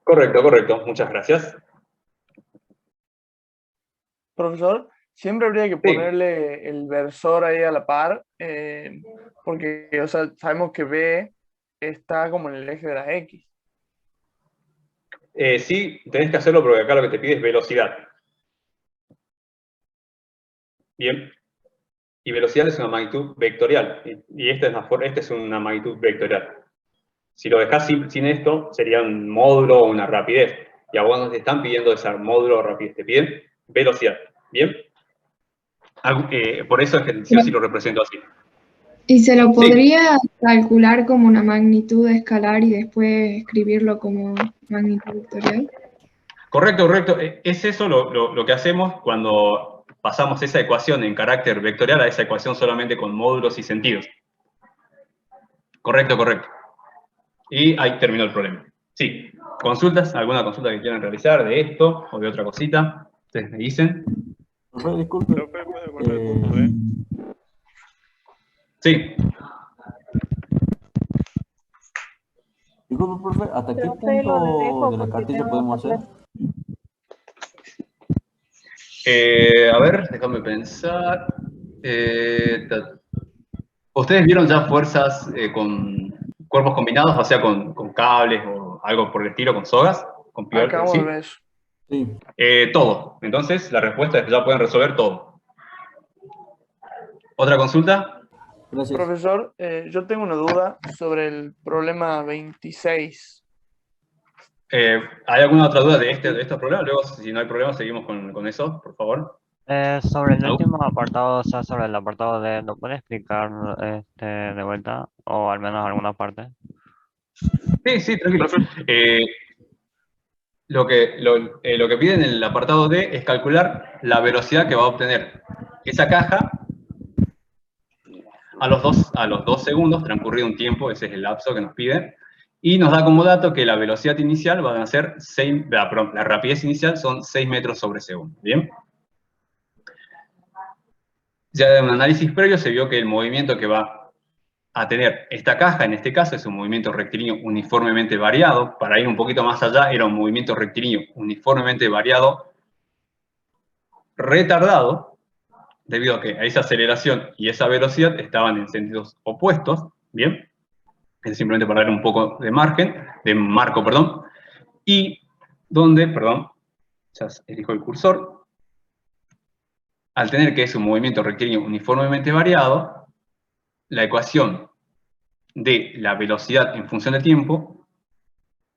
Correcto, correcto. Muchas gracias. Profesor, siempre habría que ponerle el versor ahí a la par, porque o sea, sabemos que B está como en el eje de la X. Sí, tenés que hacerlo porque acá lo que te pide es velocidad. Bien. Y velocidad es una magnitud vectorial. Y esta es una magnitud vectorial. Si lo dejás sin esto, sería un módulo o una rapidez. Y a vos no te están pidiendo ese módulo o rapidez. Te piden velocidad. ¿Bien? Por eso es que sí lo represento así. ¿Y se lo podría calcular como una magnitud escalar y después escribirlo como magnitud vectorial? Correcto, correcto. Es eso lo que hacemos cuando pasamos esa ecuación en carácter vectorial a esa ecuación solamente con módulos y sentidos. Correcto, correcto. Y ahí terminó el problema. Sí. ¿Consultas? ¿Alguna consulta que quieran realizar de esto o de otra cosita? Ustedes me dicen. Profe, disculpe. Profe, ¿puede volver al punto D? Sí. Disculpe, profe, ¿hasta qué Profe, lo punto dejo de la porque cartilla tengo podemos otra hacer? A ver, déjame pensar. ¿Ustedes vieron ya fuerzas con cuerpos combinados, o sea, con cables o algo por el estilo, con sogas? Con Acabamos ¿sí? de ver eso. Sí. Todo. Entonces, la respuesta es que ya pueden resolver todo. ¿Otra consulta? Gracias. Profesor, yo tengo una duda sobre el problema 26. ¿Hay alguna otra duda de estos problemas? Luego, si no hay problema, seguimos con eso, por favor. Sobre el último apartado, o sea, sobre el apartado D, ¿lo puede explicar de vuelta? O al menos alguna parte. Sí, tranquilo. Lo que pide en el apartado D es calcular la velocidad que va a obtener esa caja a los 2 segundos, transcurrido un tiempo, ese es el lapso que nos pide, y nos da como dato que la velocidad inicial va a ser la rapidez inicial son 6 metros sobre segundo, ¿bien? Ya de un análisis previo se vio que el movimiento que va a tener esta caja, en este caso, es un movimiento rectilíneo uniformemente variado. Para ir un poquito más allá, era un movimiento rectilíneo uniformemente variado, retardado, debido a que a esa aceleración y esa velocidad estaban en sentidos opuestos, ¿bien? Es simplemente para dar un poco de marco, perdón, y donde, perdón, ya elijo el cursor, al tener que es un movimiento rectilíneo uniformemente variado, la ecuación de la velocidad en función de tiempo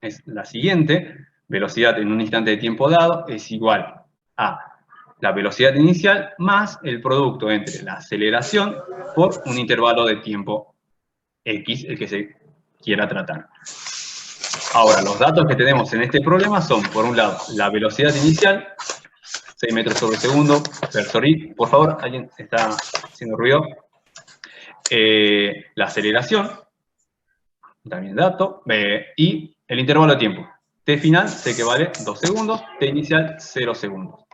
es la siguiente: velocidad en un instante de tiempo dado es igual a la velocidad inicial más el producto entre la aceleración por un intervalo de tiempo X, el que se quiera tratar. Ahora, los datos que tenemos en este problema son, por un lado, la velocidad inicial, 6 metros sobre segundo. Sorry, por favor, alguien está haciendo ruido. La aceleración, también dato, y el intervalo de tiempo. T final sé que vale 2 segundos, T inicial 0 segundos.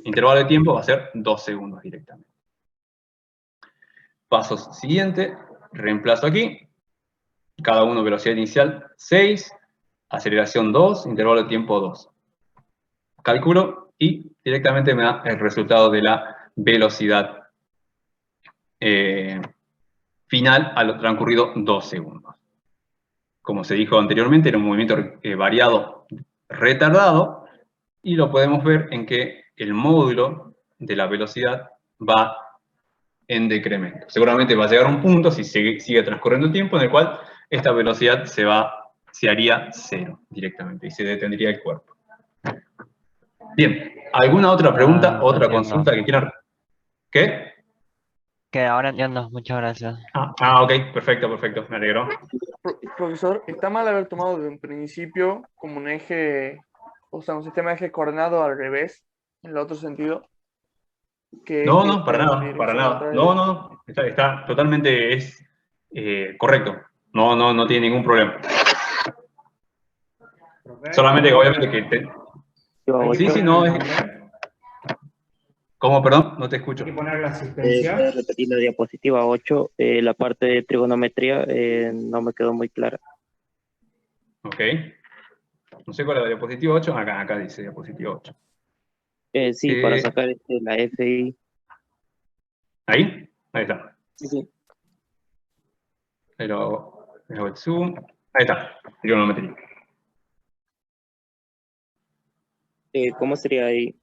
Intervalo de tiempo va a ser 2 segundos directamente. Paso siguiente, reemplazo aquí. Cada uno velocidad inicial 6, aceleración 2, intervalo de tiempo 2. Calculo y directamente me da el resultado de la velocidad final a lo transcurrido 2 segundos. Como se dijo anteriormente, era un movimiento variado retardado, y lo podemos ver en que el módulo de la velocidad va en decremento. Seguramente va a llegar a un punto, si sigue transcurriendo el tiempo, en el cual esta velocidad se haría 0 directamente y se detendría el cuerpo. Bien, ¿alguna otra pregunta, otra consulta que quieran? ¿Qué? Que ahora entiendo, muchas gracias. Ok, perfecto, me alegro. Profesor, ¿está mal haber tomado desde un principio como un eje, o sea, un sistema de eje coordenado al revés, en el otro sentido? No, para nada. No. Está totalmente correcto. No tiene ningún problema. Solamente que obviamente que... Sí, no. ¿Cómo, perdón? No te escucho. Hay que poner la asistencia. Repetir la diapositiva 8, la parte de trigonometría no me quedó muy clara. Ok. No sé cuál es la diapositiva 8. Acá dice diapositiva 8. Sí, para sacar la FI. ¿Ahí? Ahí está. Sí. Pero dejo el zoom. Ahí está, trigonometría. ¿Cómo sería ahí?